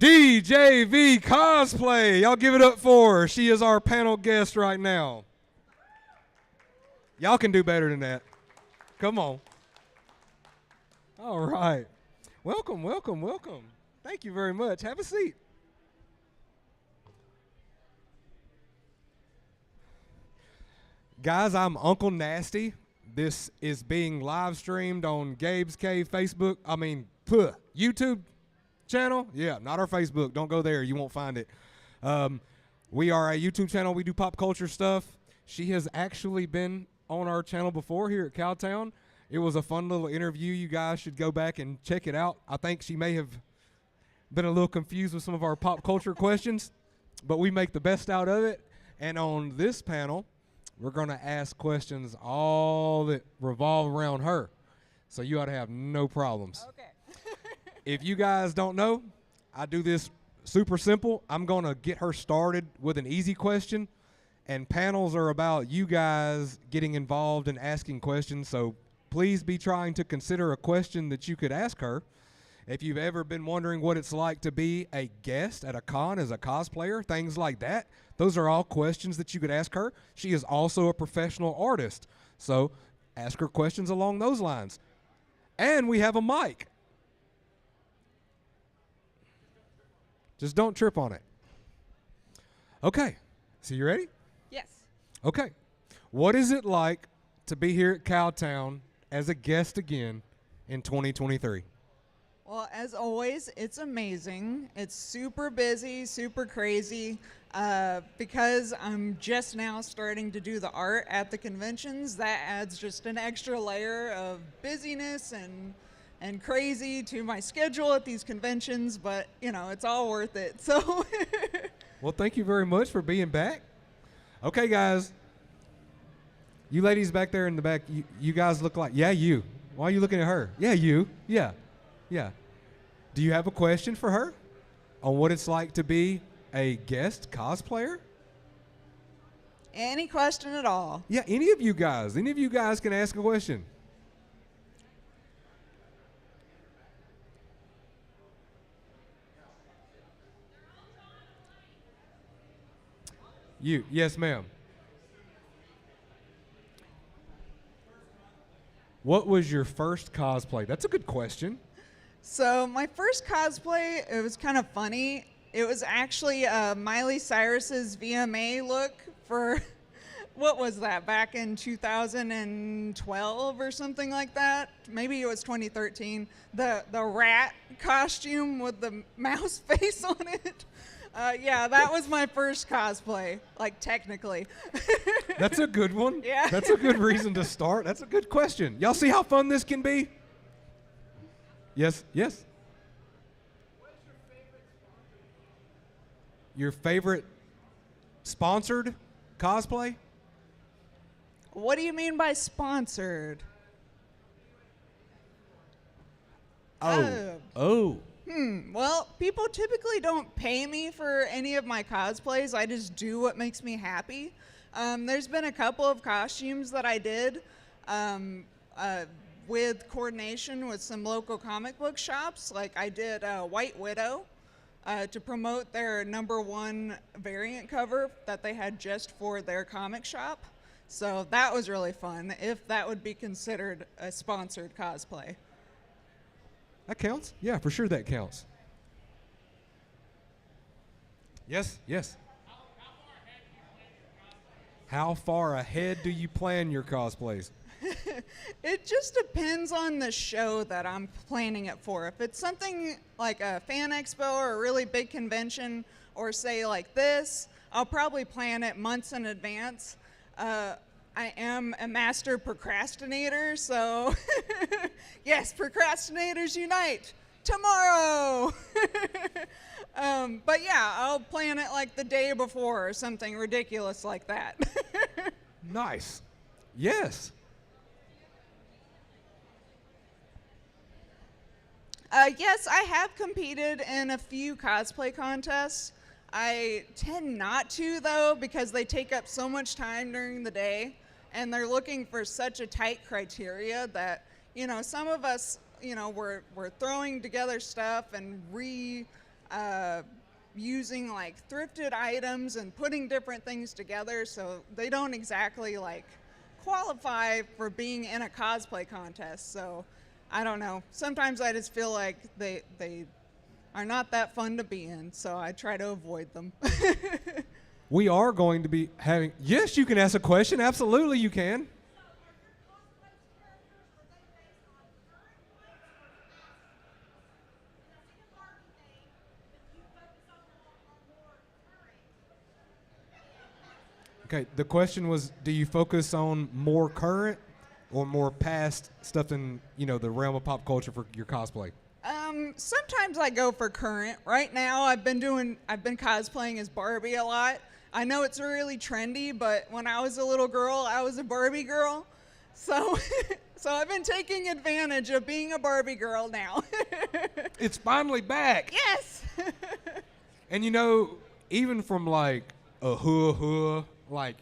DJV Cosplay. Y'all give it up for her. She is our panel guest right now. Y'all can do better than that. Come on. All right. Welcome, welcome, welcome. Thank you very much. Have a seat. Guys, I'm Uncle Nasty. This is being live streamed on Gabe's Cave YouTube channel. Yeah, not our Facebook. Don't go there. You won't find it. We are a YouTube channel. We do pop culture stuff. She has actually been on our channel before here at Cowtown. It was a fun little interview. You guys should go back and check it out. I think she may have been a little confused with some of our pop culture questions, but we make the best out of it. And on this panel, we're going to ask questions all that revolve around her. So you ought to have no problems. Okay. If you guys don't know, I do this super simple. I'm going to get her started with an easy question, and panels are about you guys getting involved and asking questions. So please be trying to consider a question that you could ask her. If you've ever been wondering what it's like to be a guest at a con as a cosplayer, things like that, those are all questions that you could ask her. She is also a professional artist, so ask her questions along those lines. And we have a mic. Just don't trip on it. Okay, so you ready? Yes. Okay. What is it like to be here at Cowtown as a guest again in 2023? Well, as always, it's amazing. It's super busy, super crazy. Because I'm just now starting to do the art at the conventions, that adds just an extra layer of busyness and crazy to my schedule at these conventions, but you know, it's all worth it. So well, thank you very much for being back. Okay, guys. You ladies back there in the back, you guys look like, yeah, you. Why are you looking at her? Yeah, you. Yeah. Yeah. Do you have a question for her on what it's like to be a guest cosplayer? any question at all. Yeah, any of you guys can ask a question. You, yes, ma'am. What was your first cosplay? That's a good question. So my first cosplay, it was kind of funny. It was actually Miley Cyrus's VMA look for, what was that, back in 2012 or something like that? Maybe it was 2013. The rat costume with the mouse face on it. Yeah, that was my first cosplay, like technically. That's a good one. Yeah. That's a good reason to start. That's a good question. Y'all see how fun this can be? Yes, yes. What's your favorite sponsor? Your favorite cosplay? What do you mean by sponsored? Oh. Well, people typically don't pay me for any of my cosplays. I just do what makes me happy. There's been a couple of costumes that I did with coordination with some local comic book shops. Like I did White Widow to promote their #1 variant cover that they had just for their comic shop. So that was really fun, if that would be considered a sponsored cosplay. That counts? Yeah, for sure that counts. Yes, yes. How far ahead do you plan your cosplays? It just depends on the show that I'm planning it for. If it's something like a fan expo or a really big convention, or say like this, I'll probably plan it months in advance. I am a master procrastinator, so yes, procrastinators unite tomorrow. But yeah, I'll plan it like the day before or something ridiculous like that. Nice. Yes. Yes, I have competed in a few cosplay contests. I tend not to, though, because they take up so much time during the day, and they're looking for such a tight criteria that, you know, some of us, you know, we're throwing together stuff and using like thrifted items and putting different things together, so they don't exactly like qualify for being in a cosplay contest. So I don't know. Sometimes I just feel like they are not that fun to be in, so I try to avoid them. We are going to be having. Yes, you can ask a question. Absolutely, you can. Okay, the question was, do you focus on more current or more past stuff in, the realm of pop culture for your cosplay? Sometimes I go for current. Right now, I've been cosplaying as Barbie a lot. I know it's really trendy, but when I was a little girl, I was a Barbie girl. So, so I've been taking advantage of being a Barbie girl now. It's finally back. Yes. And even from like a like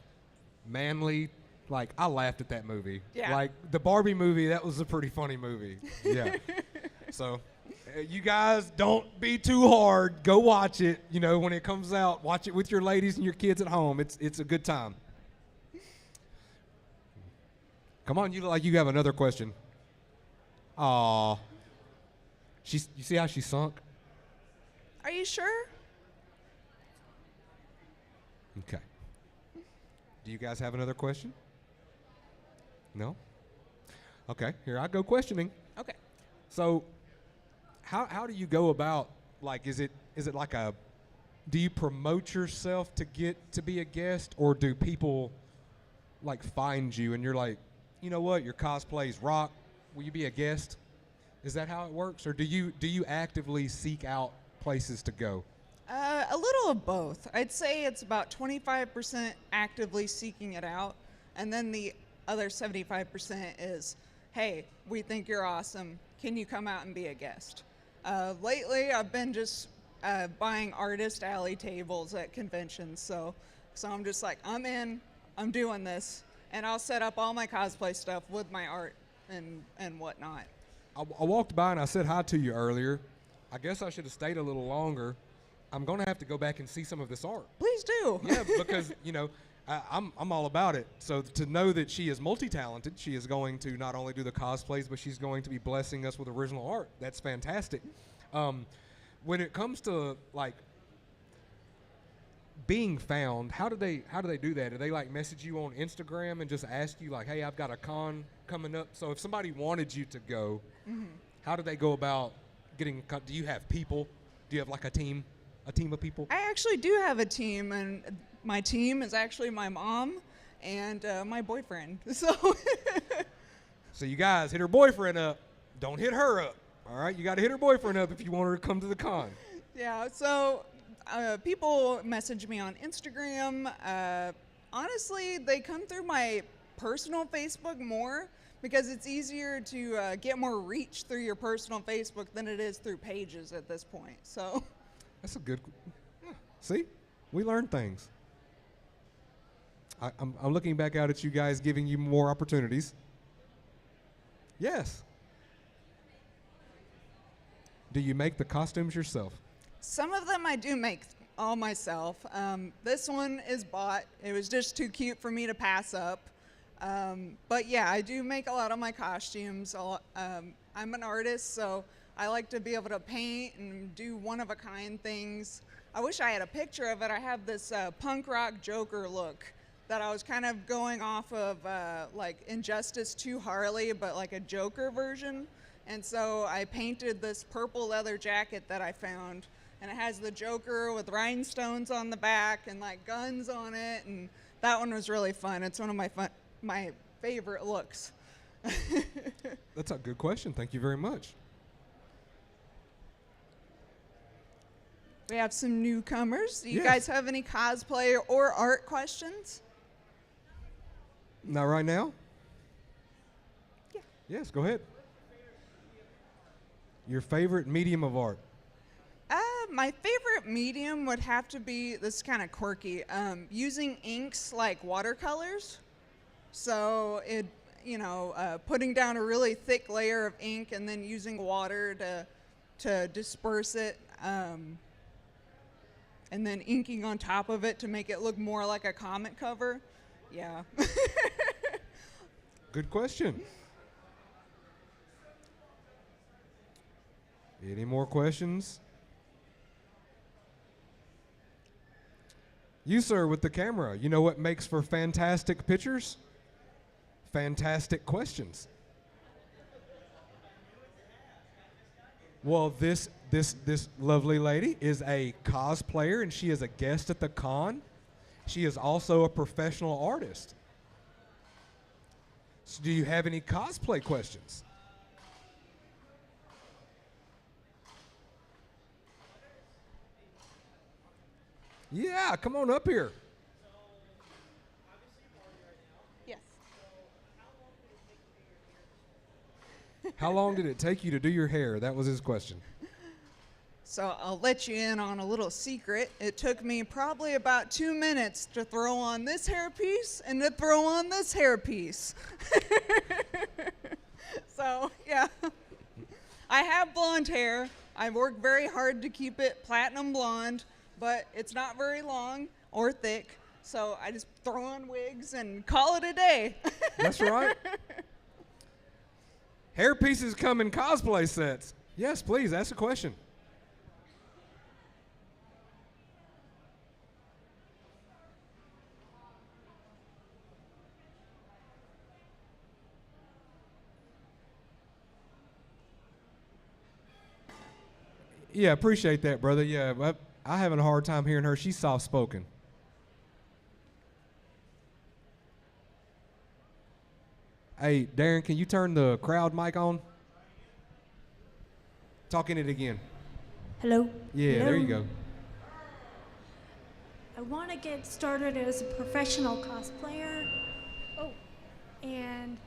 manly, like I laughed at that movie. Yeah. Like the Barbie movie, that was a pretty funny movie. Yeah. So you guys don't be too hard. Go watch it. When it comes out, watch it with your ladies and your kids at home. It's a good time. Come on, you look like you have another question. Aw. You see how she sunk? Are you sure? Okay. Do you guys have another question? No? Okay, here I go questioning. Okay. So, how do you go about, like, is it like do you promote yourself to get to be a guest, or do people, like, find you and you're like, you know what, your cosplay's rock, will you be a guest? Is that how it works, or do you actively seek out places to go? A little of both. I'd say it's about 25% actively seeking it out, and then the other 75% is, hey, we think you're awesome. Can you come out and be a guest? Lately, I've been just buying artist alley tables at conventions, so I'm just like, I'm in, I'm doing this, and I'll set up all my cosplay stuff with my art and whatnot. I walked by and I said hi to you earlier. I guess I should have stayed a little longer. I'm going to have to go back and see some of this art. Please do. Yeah, because, I'm all about it. So to know that she is multi-talented, she is going to not only do the cosplays, but she's going to be blessing us with original art. That's fantastic. When it comes to, like, being found, how do they do that? Do they, like, message you on Instagram and just ask you, like, hey, I've got a con coming up? So if somebody wanted you to go, how do they go about getting, do you have people? Do you have, like, a team of people? I actually do have a team, and my team is actually my mom and my boyfriend. So you guys hit her boyfriend up. Don't hit her up. All right, you got to hit her boyfriend up if you want her to come to the con. Yeah. So people message me on Instagram. Honestly, they come through my personal Facebook more because it's easier to get more reach through your personal Facebook than it is through pages at this point. So. That's a good. Yeah, see, we learn things. I'm looking back out at you guys, giving you more opportunities. Yes. Do you make the costumes yourself? Some of them I do make all myself. This one is bought. It was just too cute for me to pass up. But yeah, I do make a lot of my costumes. I'm an artist, so I like to be able to paint and do one-of-a-kind things. I wish I had a picture of it. I have this punk rock Joker look that I was kind of going off of like Injustice 2 Harley, but like a Joker version. And so I painted this purple leather jacket that I found, and it has the Joker with rhinestones on the back and like guns on it, and that one was really fun. It's one of my favorite looks. That's a good question. Thank you very much. We have some newcomers. Do you Yes. guys have any cosplay or art questions? Not right now? Yeah. Yes, go ahead. Your favorite medium of art? My favorite medium would have to be, this is kind of quirky, using inks like watercolors. So putting down a really thick layer of ink and then using water to disperse it. and then inking on top of it to make it look more like a comic cover. Yeah. Good question. Any more questions? You, sir, with the camera, you know what makes for fantastic pictures? Fantastic questions. Well, this lovely lady is a cosplayer, and she is a guest at the con. She is also a professional artist. So do you have any cosplay questions? Yeah, come on up here. Yes. How long did it take you to do your hair? That was his question. So I'll let you in on a little secret. It took me probably about 2 minutes to throw on this hairpiece and to throw on this hairpiece. So, yeah. I have blonde hair. I work very hard to keep it platinum blonde, but it's not very long or thick. So I just throw on wigs and call it a day. That's right. Hair pieces come in cosplay sets. Yes, please, ask a question. Yeah, appreciate that, brother. Yeah, but I'm having a hard time hearing her. She's soft-spoken. Hey, Darren, can you turn the crowd mic on? Talk in it again. Hello? Yeah, Hello? there you go. I want to get started as a professional cosplayer. Oh, and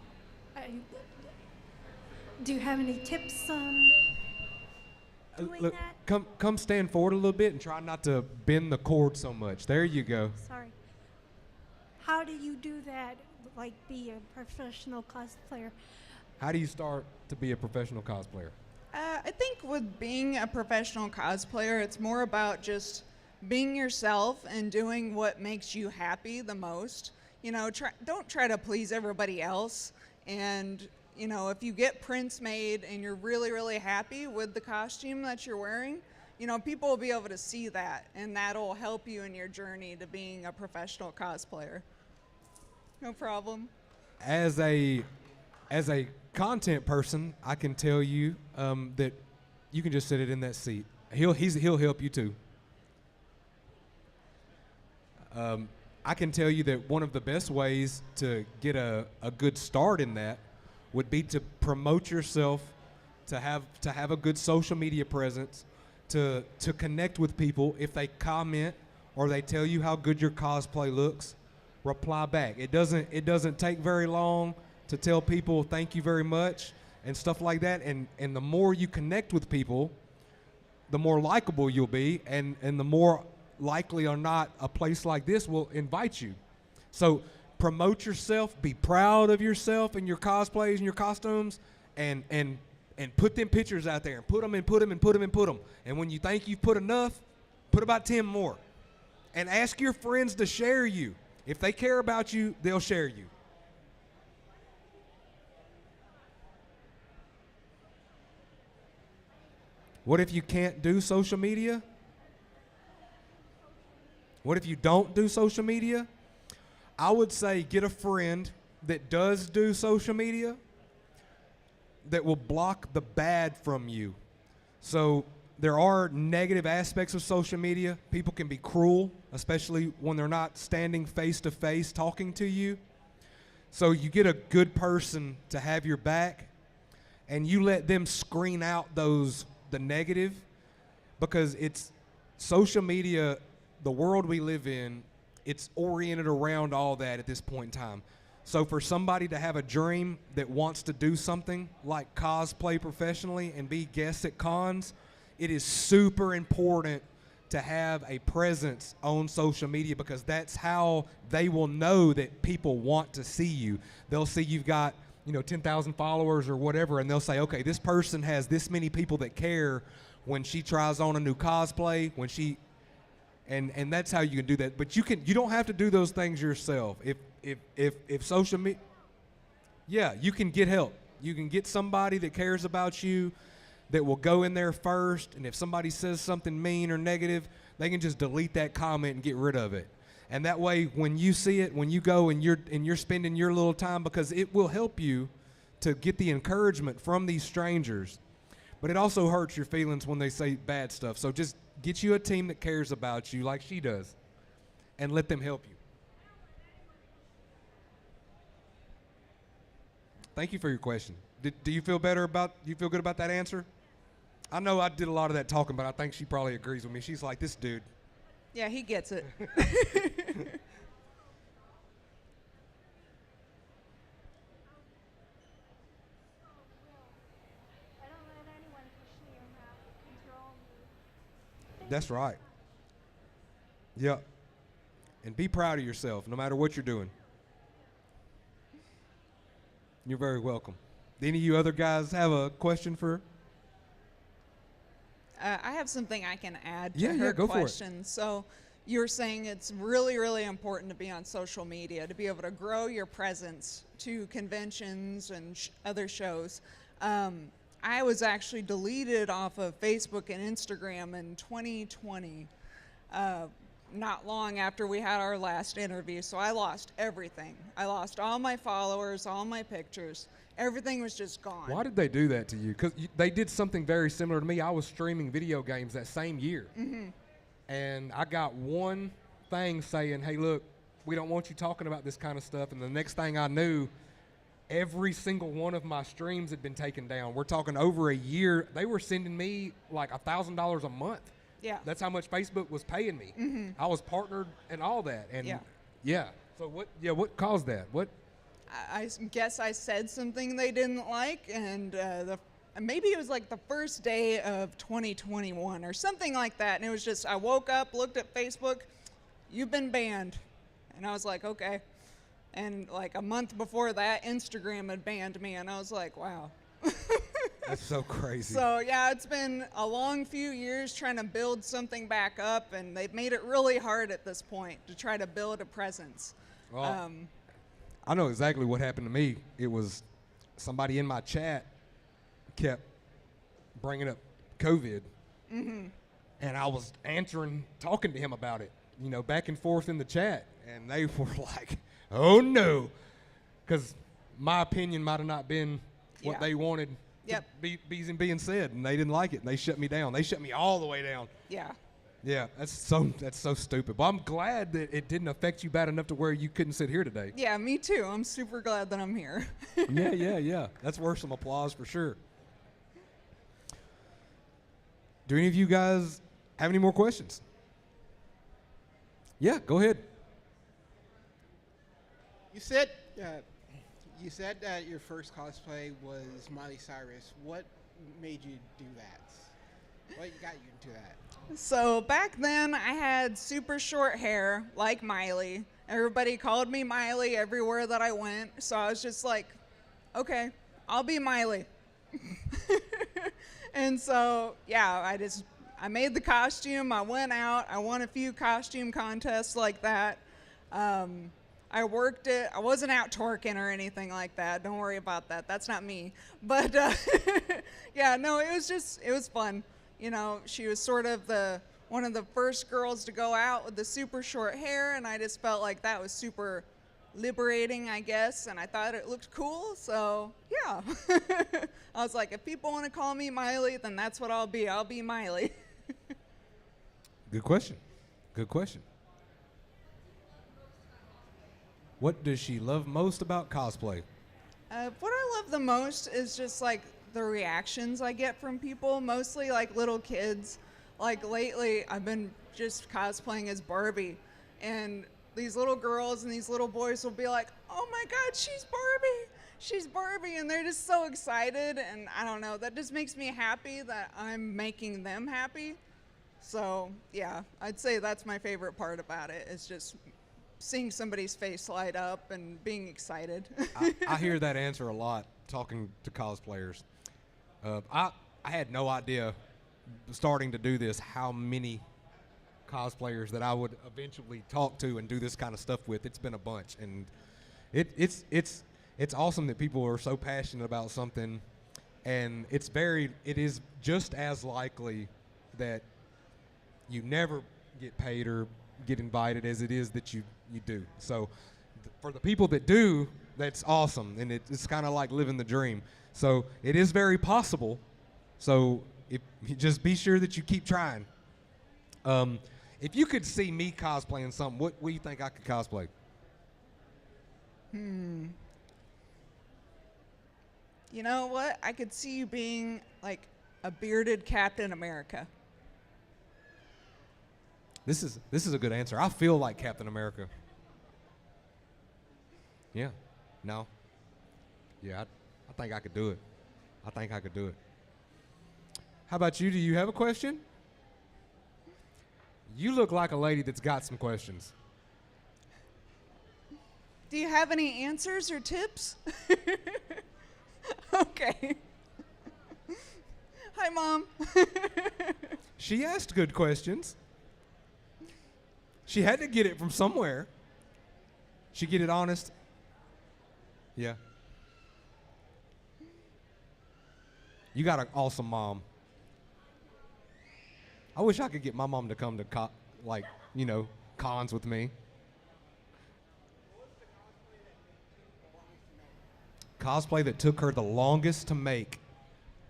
do you have any tips on doing Look, that? come stand forward a little bit and try not to bend the cord so much. There you go. Sorry. How do you do that, like be a professional cosplayer? How do you start to be a professional cosplayer? I think with being a professional cosplayer, it's more about just being yourself and doing what makes you happy the most. You know, don't try to please everybody else. And, you know, if you get prints made and you're really, really happy with the costume that you're wearing, you know, people will be able to see that, and that'll help you in your journey to being a professional cosplayer. No problem. As a content person, I can tell you that you can just sit it in that seat. He'll help you too. I can tell you that one of the best ways to get a good start in that would be to promote yourself, to have a good social media presence, to connect with people. If they comment or they tell you how good your cosplay looks, reply back. It doesn't take very long to tell people thank you very much and stuff like that. And the more you connect with people, the more likable you'll be, and the more likely or not a place like this will invite you. So promote yourself, be proud of yourself and your cosplays and your costumes, and put them pictures out there and put them and put them and put them and put them. And when you think you've put enough, put about 10 more. And ask your friends to share you. If they care about you, they'll share you. What if you can't do social media? What if you don't do social media? I would say get a friend that does do social media that will block the bad from you. So there are negative aspects of social media. People can be cruel, especially when they're not standing face to face talking to you. So you get a good person to have your back, and you let them screen out the negative, because it's social media, the world we live in, it's oriented around all that at this point in time. So for somebody to have a dream that wants to do something like cosplay professionally and be guests at cons, it is super important to have a presence on social media, because that's how they will know that people want to see you. They'll see you've got 10,000 followers or whatever, and they'll say, okay, this person has this many people that care when she tries on a new cosplay, when she and that's how you can do that. But you don't have to do those things yourself. If social media, yeah, you can get help. You can get somebody that cares about you, that will go in there first, and if somebody says something mean or negative, they can just delete that comment and get rid of it. And that way, when you see it, when you go and you're spending your little time, because it will help you to get the encouragement from these strangers. But it also hurts your feelings when they say bad stuff. So just get you a team that cares about you like she does, and let them help you. Thank you for your question. Do you feel good about that answer? I know I did a lot of that talking, but I think she probably agrees with me. She's like, this dude. Yeah, he gets it. I don't let anyone push me or control me. That's right. Yeah. And be proud of yourself, no matter what you're doing. You're very welcome. Any of you other guys have a question for her? I have something I can add to Yeah, her go for it. question. So you're saying it's really, really important to be on social media, to be able to grow your presence to conventions and other shows. I was actually deleted off of Facebook and Instagram in 2020, not long after we had our last interview. So I lost everything. I lost all my followers, all my pictures. Everything was just gone. Why did they do that to you? Because they did something very similar to me. I was streaming video games that same year. Mm-hmm. And I got one thing saying, hey, look, we don't want you talking about this kind of stuff. And the next thing I knew, every single one of my streams had been taken down. We're talking over a year. They were sending me like $1,000 a month. Yeah. That's how much Facebook was paying me. Mm-hmm. I was partnered and all that. And Yeah. So what caused that? I guess I said something they didn't like, and maybe it was like the first day of 2021 or something like that. And it was just, I woke up, looked at Facebook, you've been banned. And I was like, okay. And like a month before that, Instagram had banned me, and I was like, wow. That's so crazy. So yeah, it's been a long few years trying to build something back up, and they've made it really hard at this point to try to build a presence. Well, I know exactly what happened to me. It was somebody in my chat kept bringing up COVID, Mm-hmm. and I was talking to him about it, back and forth in the chat, and they were like, oh no, because my opinion might have not been what Yeah. they wanted Yep. to be being said, and they didn't like it, and they shut me down. They shut me all the way down. Yeah. Yeah, that's so stupid. But I'm glad that it didn't affect you bad enough to where you couldn't sit here today. Yeah, me too. I'm super glad that I'm here. Yeah. That's worth some applause for sure. Do any of you guys have any more questions? Yeah, go ahead. You said that your first cosplay was Miley Cyrus. What made you do that? What got you into that? So back then, I had super short hair, like Miley. Everybody called me Miley everywhere that I went. So I was just like, okay, I'll be Miley. And so, yeah, I made the costume. I went out. I won a few costume contests like that. I worked it. I wasn't out twerking or anything like that. Don't worry about that. That's not me. But yeah, no, it was fun. She was sort of one of the first girls to go out with the super short hair, and I just felt like that was super liberating, I guess, and I thought it looked cool, so yeah. I was like, if people want to call me Miley, then that's what I'll be. I'll be Miley. Good question. What does she love most about cosplay? What I love the most is just like the reactions I get from people, mostly like little kids. Like lately, I've been just cosplaying as Barbie, and these little girls and these little boys will be like, oh my God, she's Barbie, and they're just so excited, and I don't know, that just makes me happy that I'm making them happy. So yeah, I'd say that's my favorite part about it, is just seeing somebody's face light up and being excited. I hear that answer a lot talking to cosplayers. I had no idea starting to do this how many cosplayers that I would eventually talk to and do this kind of stuff with. It's been a bunch, and it's awesome that people are so passionate about something, and it is just as likely that you never get paid or get invited as it is that you do. So for the people that do, that's awesome, and it's kind of like living the dream. So it is very possible. So if you just be sure that you keep trying. If you could see me cosplaying something, what do you think I could cosplay? You know what? I could see you being like a bearded Captain America. This is a good answer. I feel like Captain America. Yeah. No. Yeah, I think I could do it. I think I could do it. How about you? Do you have a question? You look like a lady that's got some questions. Do you have any answers or tips? Okay. Hi, Mom. She asked good questions. She had to get it from somewhere. She get it honest. Yeah. You got an awesome mom. I wish I could get my mom to come to cons with me. Cosplay that took her the longest to make.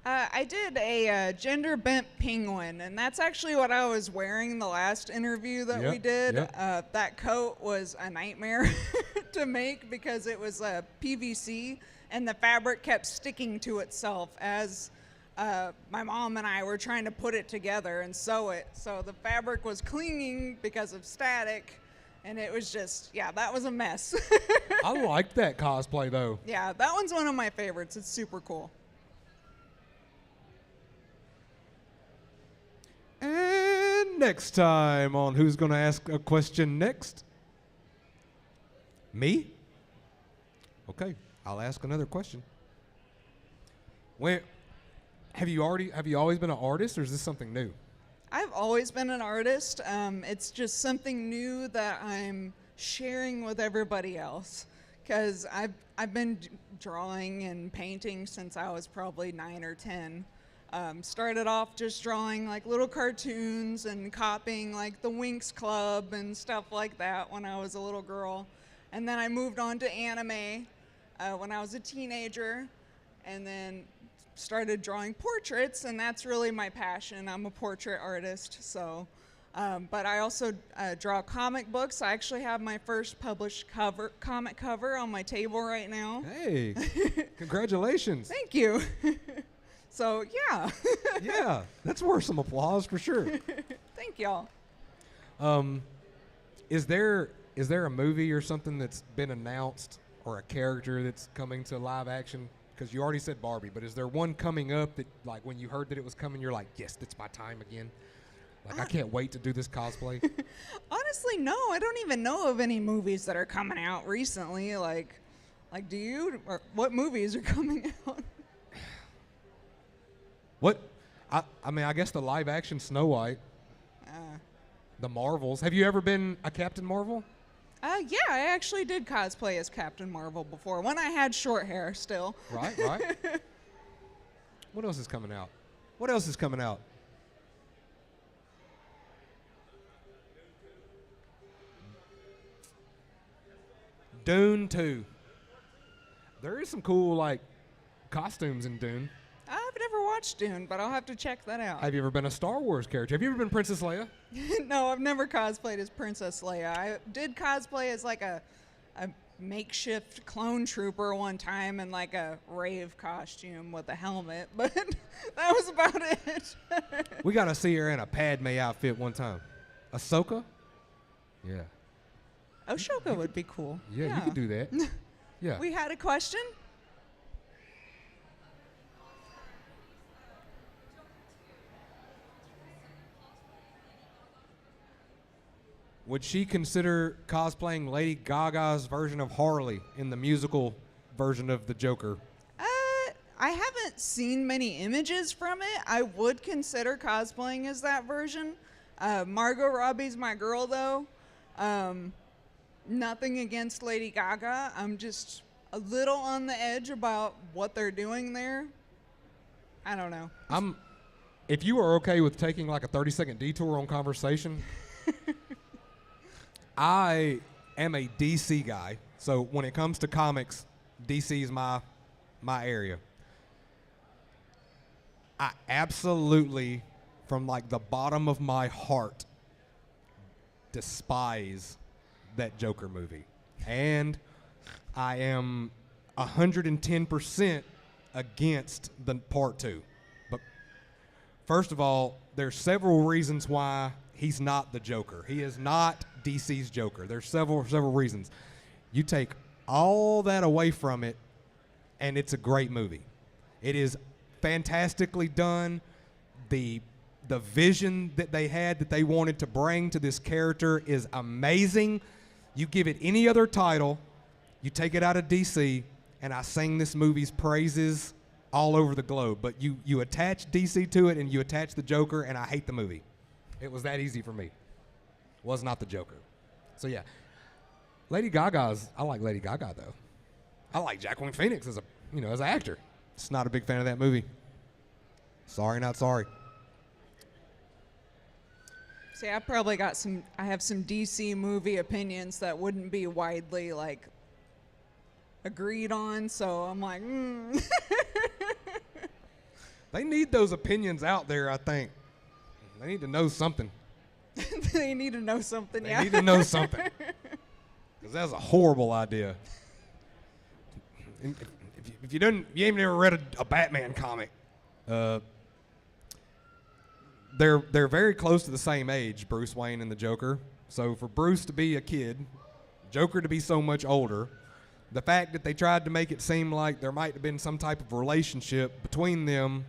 I did a gender bent penguin, and that's actually what I was wearing the last interview that we did. Yep. That coat was a nightmare to make because it was PVC, and the fabric kept sticking to itself as my mom and I were trying to put it together and sew it. So the fabric was clinging because of static, and it was just, that was a mess. I like that cosplay, though. Yeah, that one's one of my favorites. It's super cool. And next time on Who's Gonna Ask a Question Next? Me? Okay, I'll ask another question. Have you always been an artist, or is this something new? I've always been an artist. It's just something new that I'm sharing with everybody else, because I've been drawing and painting since I was probably 9 or 10. Started off just drawing like little cartoons and copying like the Winx Club and stuff like that when I was a little girl. And then I moved on to anime when I was a teenager, and then started drawing portraits, and that's really my passion. I'm a portrait artist, so. But I also draw comic books. I actually have my first published comic cover on my table right now. Hey, congratulations. Thank you. So, yeah. Yeah, that's worth some applause for sure. Thank y'all. Is there a movie or something that's been announced, or a character that's coming to live action? Because you already said Barbie, but is there one coming up that, like, when you heard that it was coming, you're like, yes, it's my time again? Like, I can't wait to do this cosplay. Honestly, no. I don't even know of any movies that are coming out recently. Like do you? Or what movies are coming out? What? I mean, I guess the live action Snow White. The Marvels. Have you ever been a Captain Marvel? Yeah, I actually did cosplay as Captain Marvel before, when I had short hair still. Right. What else is coming out? Dune 2. There is some cool, like, costumes in Dune. I've never watched Dune, but I'll have to check that out. Have you ever been a Star Wars character? Have you ever been Princess Leia? No, I've never cosplayed as Princess Leia. I did cosplay as like a makeshift clone trooper one time in like a rave costume with a helmet, but that was about it. We got to see her in a Padme outfit one time. Ahsoka? Yeah. Ashoka would be cool. Yeah, you could do that. Yeah. We had a question? Would she consider cosplaying Lady Gaga's version of Harley in the musical version of the Joker? I haven't seen many images from it. I would consider cosplaying as that version. Margot Robbie's my girl, though. Nothing against Lady Gaga. I'm just a little on the edge about what they're doing there. I don't know. If you are okay with taking like a 30-second detour on conversation, I am a DC guy. So when it comes to comics, DC is my area. I absolutely, from like the bottom of my heart, despise that Joker movie. And I am 110% against the part 2. But first of all, there's several reasons why he's not the Joker. He is not DC's Joker. There's several reasons. You take all that away from it, and it's a great movie. It is fantastically done. The vision that they had, that they wanted to bring to this character, is amazing. You give it any other title, you take it out of DC, and I sing this movie's praises all over the globe. But you attach DC to it, and you attach the Joker, and I hate the movie. It was that easy for me. Was not the Joker. So yeah, I like Lady Gaga though. I like Joaquin Phoenix as an actor. Just not a big fan of that movie. Sorry, not sorry. See, I probably got I have some DC movie opinions that wouldn't be widely, like, agreed on, so I'm like, They need those opinions out there, I think. They need to know something. They need to know something, yeah. They need to know something. Because that's a horrible idea. If you ain't never read a Batman comic, they're very close to the same age, Bruce Wayne and the Joker. So for Bruce to be a kid, Joker to be so much older, the fact that they tried to make it seem like there might have been some type of relationship between them,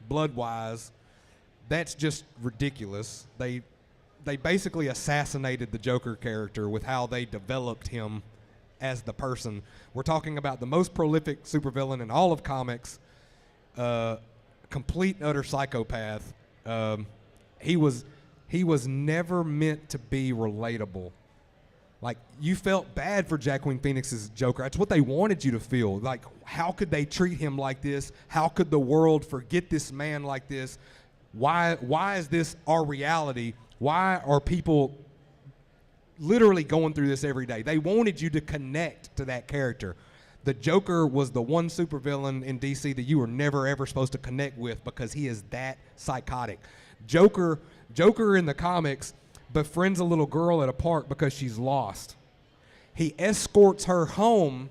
blood-wise, that's just ridiculous. They basically assassinated the Joker character with how they developed him as the person. We're talking about the most prolific supervillain in all of comics, complete and utter psychopath. He was never meant to be relatable. Like, you felt bad for Joaquin Phoenix's Joker. That's what they wanted you to feel. Like, how could they treat him like this? How could the world forget this man like this? Why is this our reality? Why are people literally going through this every day? They wanted you to connect to that character. The Joker was the one supervillain in DC that you were never ever supposed to connect with because he is that psychotic. Joker in the comics befriends a little girl at a park because she's lost. He escorts her home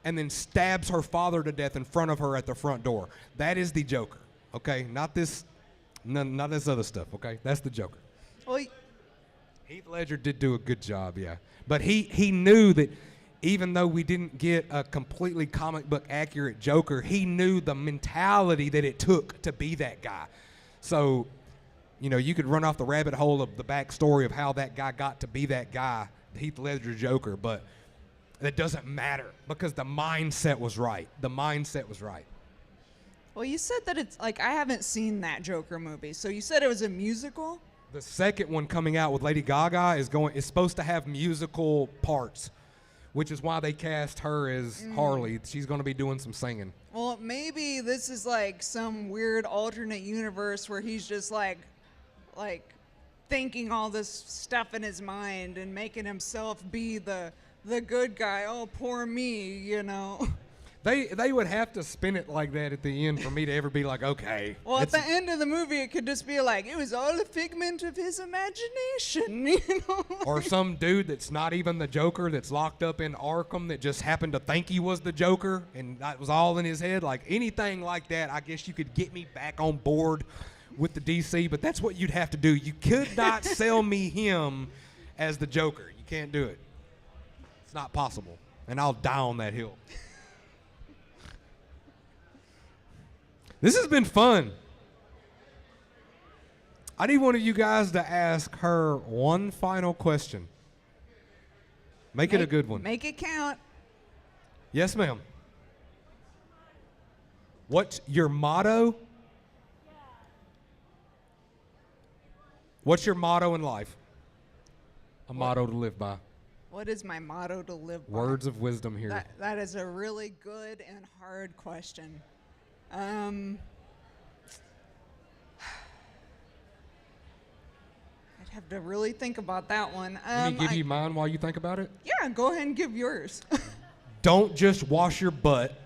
and then stabs her father to death in front of her at the front door. That is the Joker, okay? Not this other stuff, okay? That's the Joker. Well, Heath Ledger did do a good job, yeah. But he knew that even though we didn't get a completely comic book accurate Joker, he knew the mentality that it took to be that guy. So, you could run off the rabbit hole of the backstory of how that guy got to be that guy, Heath Ledger Joker, but that doesn't matter because the mindset was right. The mindset was right. well, you said that it's like, I haven't seen that Joker movie, so you said it was a musical? The second one coming out with Lady Gaga is supposed to have musical parts, which is why they cast her as Harley. She's going to be doing some singing. Well, maybe this is like some weird alternate universe where he's just like thinking all this stuff in his mind and making himself be the good guy. Oh, poor me, They would have to spin it like that at the end for me to ever be like, okay. Well, at the end of the movie, it could just be like, it was all a figment of his imagination, Or some dude that's not even the Joker that's locked up in Arkham that just happened to think he was the Joker and that was all in his head. Like, anything like that, I guess you could get me back on board with the DC, but that's what you'd have to do. You could not sell me him as the Joker. You can't do it. It's not possible. And I'll die on that hill. This has been fun. I need one of you guys to ask her one final question. Make it a good one. Make it count. Yes, ma'am. What's your motto? What's your motto in life? A motto to live by. What is my motto to live by? Words of wisdom here. That is a really good and hard question. I'd have to really think about that one. Let me give you mine while you think about it. Yeah, go ahead and give yours. Don't just wash your butt,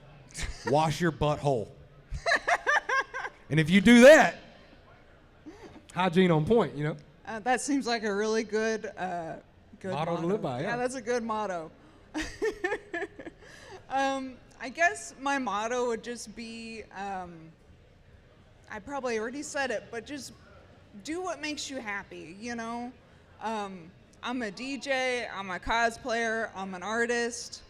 wash your butthole. And if you do that, hygiene on point, you know? That seems like a really good Motto to live by, yeah. Yeah, that's a good motto. I guess my motto would just be, I probably already said it, but just do what makes you happy, you know? I'm a DJ, I'm a cosplayer, I'm an artist.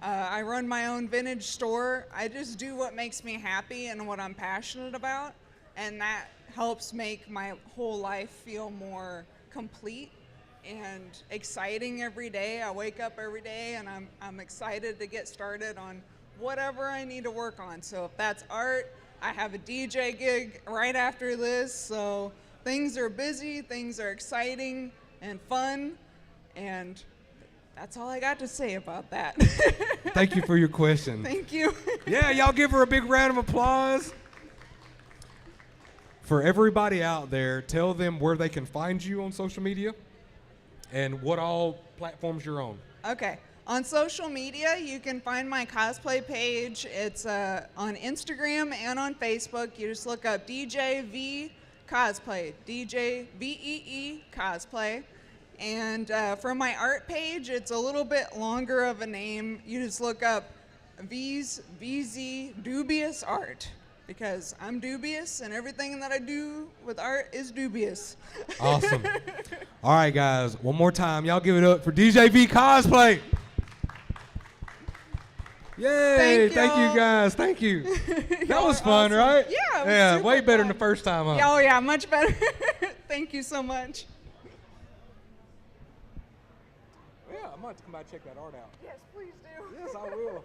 I run my own vintage store. I just do what makes me happy and what I'm passionate about, and that helps make my whole life feel more complete and exciting every day. I wake up every day and I'm excited to get started on whatever I need to work on. So if that's art, I have a DJ gig right after this. So things are busy, things are exciting and fun, and that's all I got to say about that. Thank you for your question. Thank you. Yeah, y'all give her a big round of applause. For everybody out there, tell them where they can find you on social media and what all platforms you're on. Okay. On social media, you can find my cosplay page. It's on Instagram and on Facebook. You just look up DJ V Cosplay, DJ VEE Cosplay. And for my art page, it's a little bit longer of a name. You just look up VZ Dubious Art, because I'm dubious and everything that I do with art is dubious. Awesome. All right, guys, one more time. Y'all give it up for DJ V Cosplay. Yay, thank you guys. Thank you. That was fun, awesome. right? Yeah, it was Yeah, super way better than fun. the first time, huh? Oh, yeah, much better. Thank you so much. Yeah, I might have to come by and check that art out. Yes, please do. Yes, I will.